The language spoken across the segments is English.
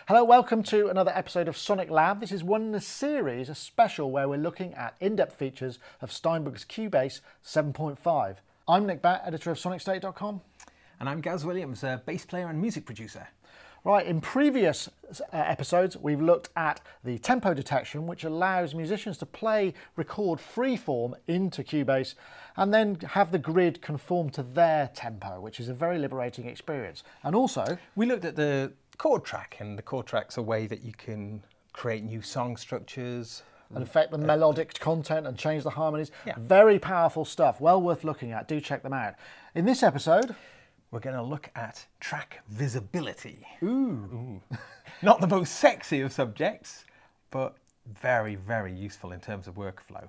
Hello, welcome to another episode of Sonic Lab. This is one in a series, a special where we're looking at in-depth features of Steinberg's Cubase 7.5. I'm Nick Batt, editor of SonicState.com. And I'm Gaz Williams, a bass player and music producer. Right, in previous episodes, we've looked at the tempo detection, which allows musicians to play, record freeform into Cubase, and then have the grid conform to their tempo, which is a very liberating experience. And also, we looked at the chord track, and the chord track's a way that you can create new song structures. And affect the melodic content and change the harmonies. Yeah. Very powerful stuff, well worth looking at. Do check them out. In this episode, we're going to look at track visibility. Ooh. Not the most sexy of subjects, but very, very useful in terms of workflow.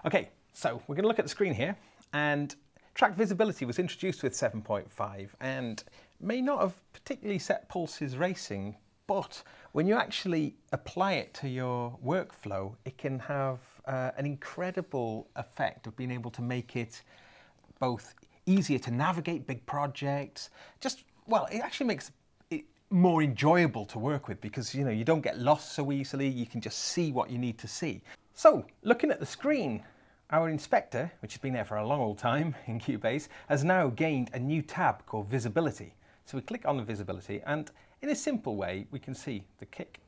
Okay, so we're going to look at the screen here, and track visibility was introduced with 7.5 and may not have particularly set pulses racing, but when you actually apply it to your workflow, it can have an incredible effect of being able to make it both easier to navigate big projects. Well, it actually makes it more enjoyable to work with because, you know, you don't get lost so easily. You can just see what you need to see. So, looking at the screen, our inspector, which has been there for a long old time in Cubase, has now gained a new tab called Visibility. So we click on the Visibility, and in a simple way, we can see the kick.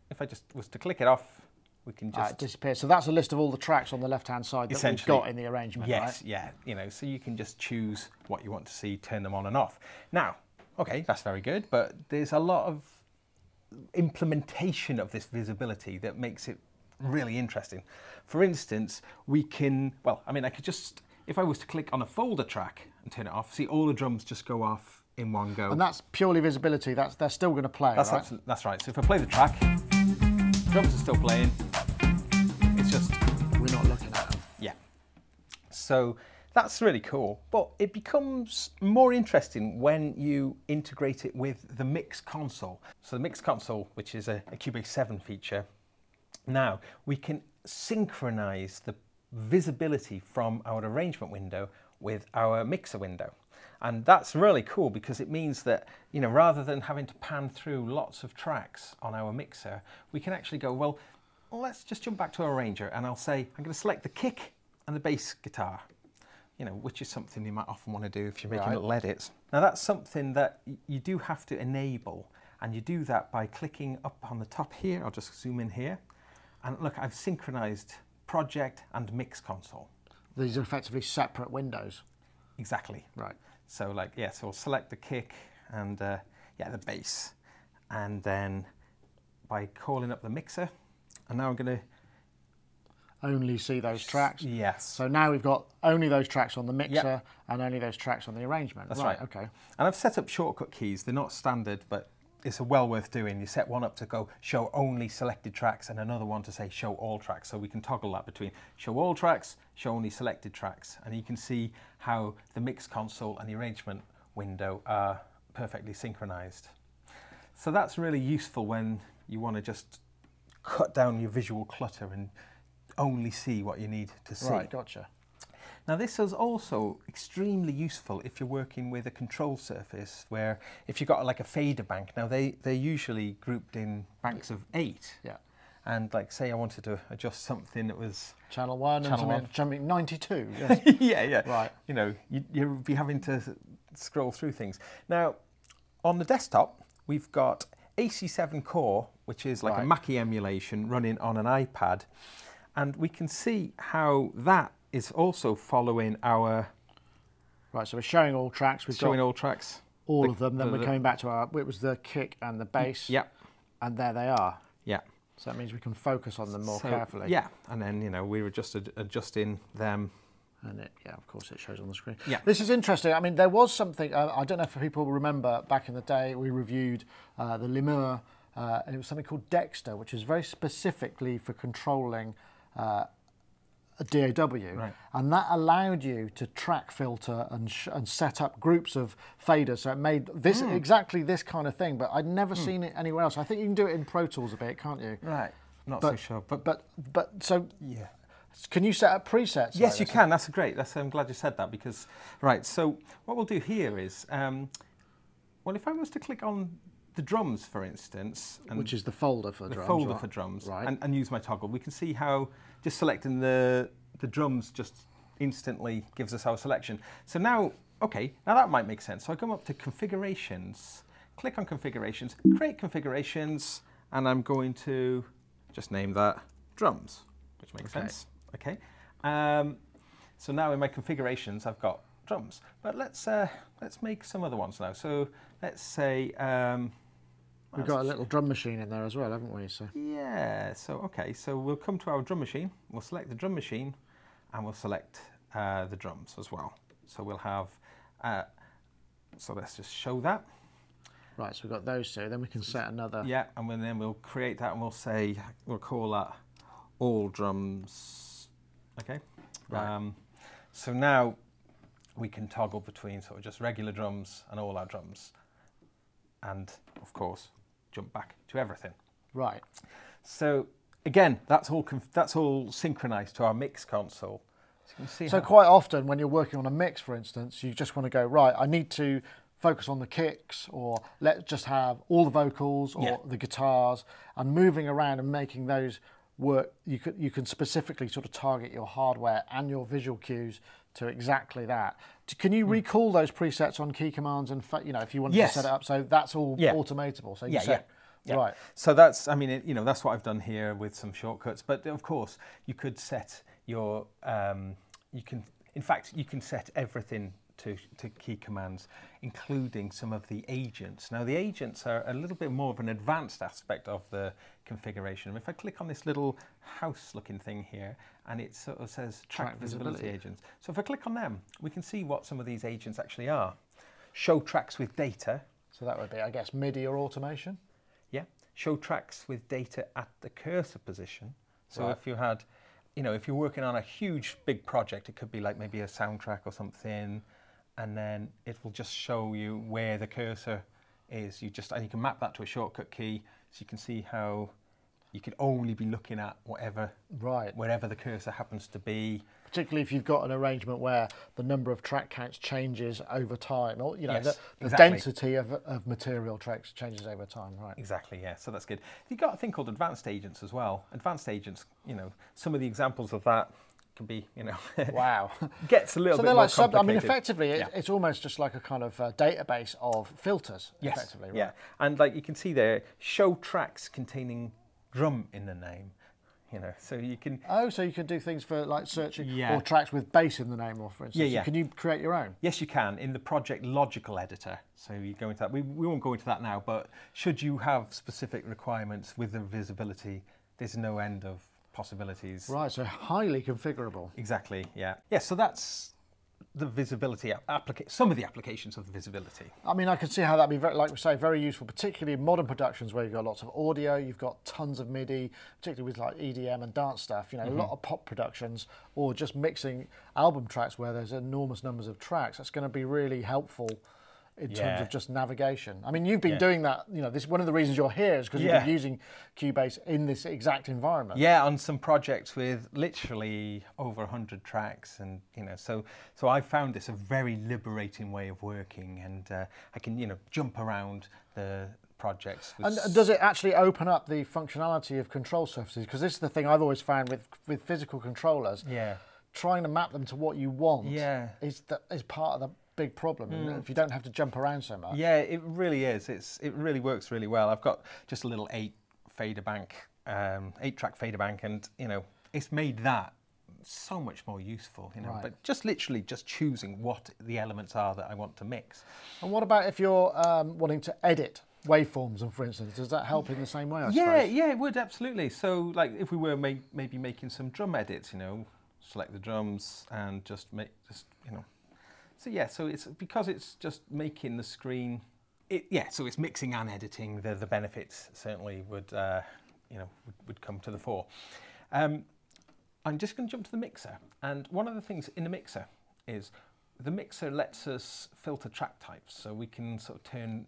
If I just was to click it off, we can just... it disappears. So that's a list of all the tracks on the left-hand side that we've got in the arrangement, yes, right? Yeah, you know, so you can just choose what you want to see, turn them on and off. Now, okay, that's very good, but there's a lot of implementation of this visibility that makes it really interesting. For instance, we can, well, I mean, I could just, if I was to click on a folder track and turn it off, see all the drums just go off in one go. And that's purely visibility, they're still going to play, right? That's right. So if I play the track, drums are still playing, it's just... we're not looking at them. Yeah. So that's really cool, but it becomes more interesting when you integrate it with the mix console. So the mix console, which is a Cubase 7 feature, now we can synchronize the visibility from our arrangement window with our mixer window. And that's really cool because it means that, you know, rather than having to pan through lots of tracks on our mixer, we can actually go, well, let's just jump back to our arranger and I'll say, I'm going to select the kick and the bass guitar, you know, which is something you might often want to do if you're making little edits. Now that's something that you do have to enable, and you do that by clicking up on the top here. I'll just zoom in here. And look, I've synchronized project and mix console. These are effectively separate windows. Exactly. Right. So like, yeah, so I'll select the kick and yeah, the bass. And then by calling up the mixer, and now I'm going to only see those tracks. Yes. So now we've got only those tracks on the mixer and only those tracks on the arrangement. That's right. Okay. And I've set up shortcut keys. They're not standard, but it's well worth doing. You set one up to go show only selected tracks and another one to say show all tracks. So we can toggle that between show all tracks, show only selected tracks. And you can see how the mix console and the arrangement window are perfectly synchronized. So that's really useful when you want to just cut down your visual clutter and only see what you need to see. Right, gotcha. Now this is also extremely useful if you're working with a control surface where if you've got like a fader bank, now they're usually grouped in banks of 8. Yeah. And like say I wanted to adjust something that was... Channel 1 Channel and something 92. Yes. yeah. Right. You know, you'd be having to scroll through things. Now, on the desktop, we've got AC7 Core, which is like a Mackie emulation running on an iPad. And we can see how that is also following our... Right, so we're showing all tracks. We've showing got all tracks. all of them. Then we're coming back to our... It was the kick and the bass. Yeah. And there they are. Yeah. So that means we can focus on them more carefully. Yeah, and then, you know, we were just adjusting them. And it, yeah, of course, it shows on the screen. Yeah. This is interesting. I mean, there was something, I don't know if people remember back in the day, we reviewed the Lemur, and it was something called Dexter, which is very specifically for controlling a DAW, right. And that allowed you to track filter and set up groups of faders. So it made this exactly this kind of thing, but I'd never seen it anywhere else. I think you can do it in Pro Tools a bit, can't you? Right. Not so sure, but so yeah. Can you set up presets? Yes, you can. That's great. I'm glad you said that because right. So what we'll do here is, well, if I was to click on the drums, for instance, and which is the folder for drums. The folder right? for drums, right. and use my toggle, we can see how just selecting the drums just instantly gives us our selection. So now, okay, now that might make sense. So I come up to configurations, click on configurations, create configurations, and I'm going to just name that drums, which makes sense. Okay. So now in my configurations, I've got drums, but let's make some other ones now. So let's say we've got a little drum machine in there as well, haven't we? So yeah. So okay. So we'll come to our drum machine. We'll select the drum machine, and we'll select the drums as well. So we'll have. So let's just show that. Right. So we've got those two. Then we can set another. Yeah, and then we'll create that, and we'll call that all drums. Okay. Right. So now we can toggle between sort of just regular drums and all our drums, and of course jump back to everything. Right. So again, that's all synchronized to our mix console. So you can see so quite often when you're working on a mix, for instance, you just want to go, right, I need to focus on the kicks, or let's just have all the vocals or the guitars, and moving around and making those work. You can specifically sort of target your hardware and your visual cues to exactly that. Can you recall those presets on key commands, and if you wanted to set it up so that's all automatable? So you set, right. So that's, I mean, that's what I've done here with some shortcuts. But of course, you could set your, you can set everything to key commands, including some of the agents. Now, the agents are a little bit more of an advanced aspect of the configuration. If I click on this little house-looking thing here, and it sort of says track visibility agents. So if I click on them, we can see what some of these agents actually are. Show tracks with data. So that would be, I guess, MIDI or automation? Yeah. Show tracks with data at the cursor position. So if you had, if you're working on a huge, big project, it could be like maybe a soundtrack or something, and then it will just show you where the cursor is. And you can map that to a shortcut key, so you can see how you can only be looking at wherever the cursor happens to be. Particularly if you've got an arrangement where the number of track counts changes over time, or the density of material tracks changes over time, right? Exactly, yeah. So that's good. You've got a thing called advanced agents as well. Advanced agents, some of the examples of that can be, wow, gets a little bit they're more like complicated. I mean, effectively, it's almost just like a kind of database of filters, effectively, right? Yeah, and like you can see there, show tracks containing drum in the name. So you can. Oh, so you can do things for like searching or tracks with bass in the name, or for instance. Yeah. Can you create your own? Yes, you can in the project logical editor. So you go into that. We won't go into that now, but should you have specific requirements with the visibility, there's no end of possibilities. Right, so highly configurable. Exactly, yeah. Yeah, so that's the visibility, some of the applications of the visibility. I mean, I can see how that'd be, like we say, very useful, particularly in modern productions where you've got lots of audio, you've got tons of MIDI, particularly with like EDM and dance stuff, a lot of pop productions, or just mixing album tracks where there's enormous numbers of tracks. That's going to be really helpful in terms of just navigation. I mean, you've been doing that, this one of the reasons you're here is because you've been using Cubase in this exact environment. Yeah, on some projects with literally over 100 tracks, and so I found this a very liberating way of working, and I can jump around the projects. And does it actually open up the functionality of control surfaces? Because this is the thing I've always found with physical controllers. Yeah. Trying to map them to what you want is part of the big problem, if you don't have to jump around so much. Yeah, it really is. It really works really well. I've got just a little 8-track fader bank, and it's made that so much more useful. Right. But just literally just choosing what the elements are that I want to mix. And what about if you're wanting to edit waveforms, and for instance, does that help in the same way? I suppose? Yeah, it would absolutely. So, like if we were maybe making some drum edits, select the drums and just So yeah, so it's because it's just making the screen. So it's mixing and editing. The benefits certainly would would come to the fore. I'm just going to jump to the mixer, and one of the things in the mixer is the mixer lets us filter track types, so we can sort of turn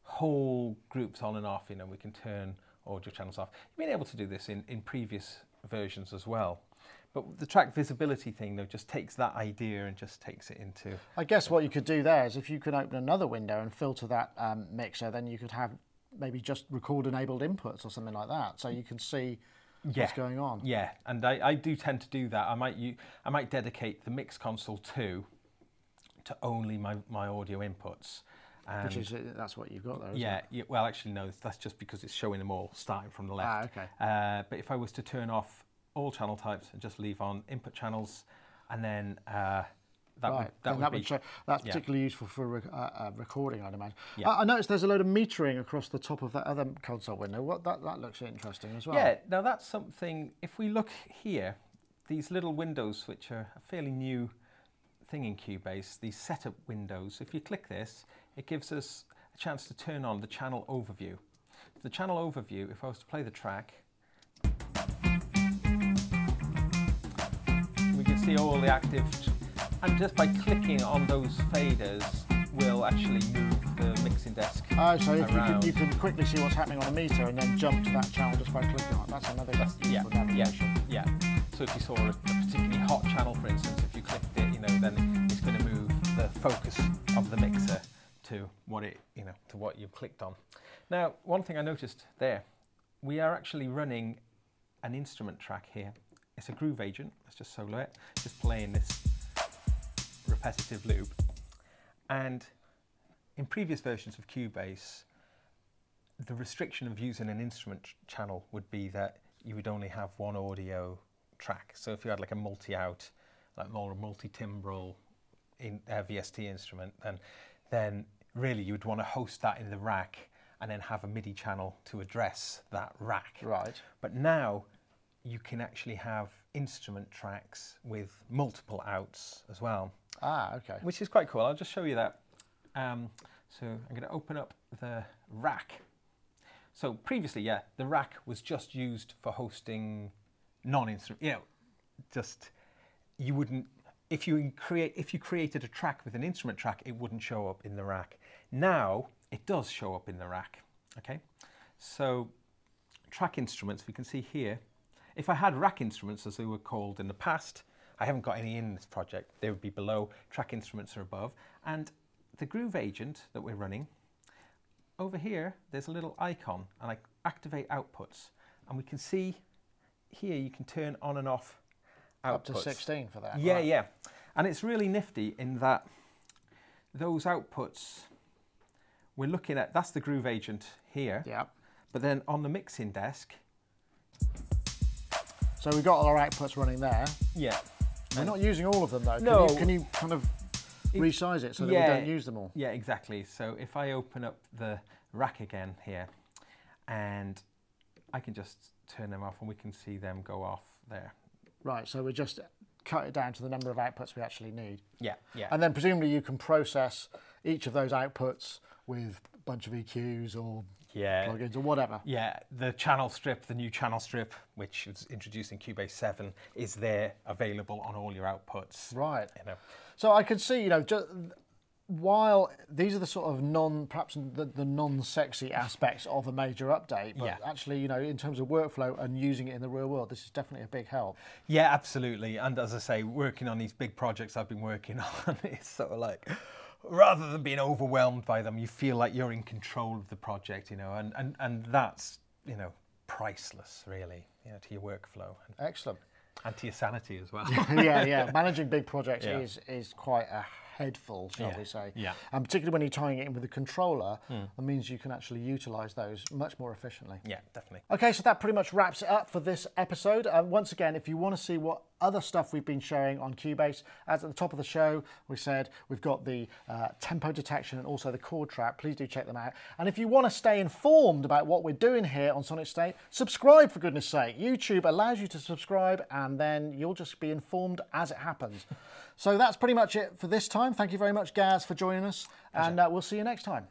whole groups on and off. We can turn audio channels off. You've been able to do this in previous versions as well. But the track visibility thing, though, just takes that idea and just takes it into... I guess what you could do there is if you could open another window and filter that mixer, then you could have maybe just record enabled inputs or something like that, so you can see what's going on. Yeah, and I do tend to do that. I might dedicate the mix console 2 to only my audio inputs. And That's what you've got there, isn't yeah, it? yeah, well, actually, no, that's just because it's showing them all starting from the left. Okay. But if I was to turn off all channel types and just leave on input channels, and then that would show. That's particularly useful for recording, I'd imagine. Yeah. I noticed there's a load of metering across the top of that other console window. That looks interesting as well. Yeah, now that's something, if we look here, these little windows, which are a fairly new thing in Cubase, these setup windows, if you click this, it gives us a chance to turn on the channel overview. The channel overview, if I was to play the track, we can see all the active, and just by clicking on those faders, we'll actually move the mixing desk so around. you can quickly see what's happening on the meter and then jump to that channel just by clicking on it. That's another useful navigation. Yeah. So if you saw a particularly hot channel, for instance, if you clicked it, then it's going to move the focus of the mixer to what you've clicked on. Now, one thing I noticed there, we are actually running an instrument track here. It's a groove agent. Let's just solo it. Just playing this repetitive loop. And in previous versions of Cubase, the restriction of using an instrument channel would be that you would only have one audio track. So if you had like a multi-out, like more multi-timbral VST instrument, then really you would want to host that in the rack and then have a MIDI channel to address that rack. Right. But now you can actually have instrument tracks with multiple outs as well. Okay. Which is quite cool. I'll just show you that. So I'm going to open up the rack. So previously, the rack was just used for hosting non-instrument. You wouldn't. If you created a track with an instrument track, it wouldn't show up in the rack. Now it does show up in the rack. Okay. So track instruments, we can see here. If I had rack instruments, as they were called in the past, I haven't got any in this project. They would be below. Track instruments are above. And the groove agent that we're running, over here, there's a little icon, and I activate outputs. And we can see here you can turn on and off outputs. Up to 16 for that. Yeah, right. yeah. And it's really nifty in that those outputs, we're looking at, that's the groove agent here. Yeah. But then on the mixing desk. So we've got all our outputs running there. Yeah. We're not using all of them though. No. Can you kind of resize it so that we don't use them all? Yeah, exactly. So if I open up the rack again here, and I can just turn them off and we can see them go off there. Right, so we just cut it down to the number of outputs we actually need. Yeah, yeah. And then presumably you can process each of those outputs with a bunch of EQs or plugins or whatever. Yeah, the channel strip, the new channel strip, which is introduced in Cubase 7, is there available on all your outputs. Right. You know. So I can see, just while these are the sort of perhaps the non-sexy aspects of a major update, but actually, in terms of workflow and using it in the real world, this is definitely a big help. Yeah, absolutely. And as I say, working on these big projects I've been working on, it's sort of like, rather than being overwhelmed by them, you feel like you're in control of the project, and that's, priceless, really, to your workflow. Excellent. And to your sanity as well. yeah. Managing big projects is quite a headful, shall we say. Yeah. And particularly when you're tying it in with a controller, that means you can actually utilise those much more efficiently. Yeah, definitely. Okay, so that pretty much wraps it up for this episode. Once again, if you want to see what other stuff we've been showing on Cubase, as at the top of the show, we said we've got the tempo detection and also the chord track. Please do check them out. And if you want to stay informed about what we're doing here on Sonic State, subscribe for goodness sake. YouTube allows you to subscribe and then you'll just be informed as it happens. So that's pretty much it for this time. Thank you very much, Gaz, for joining us, and we'll see you next time.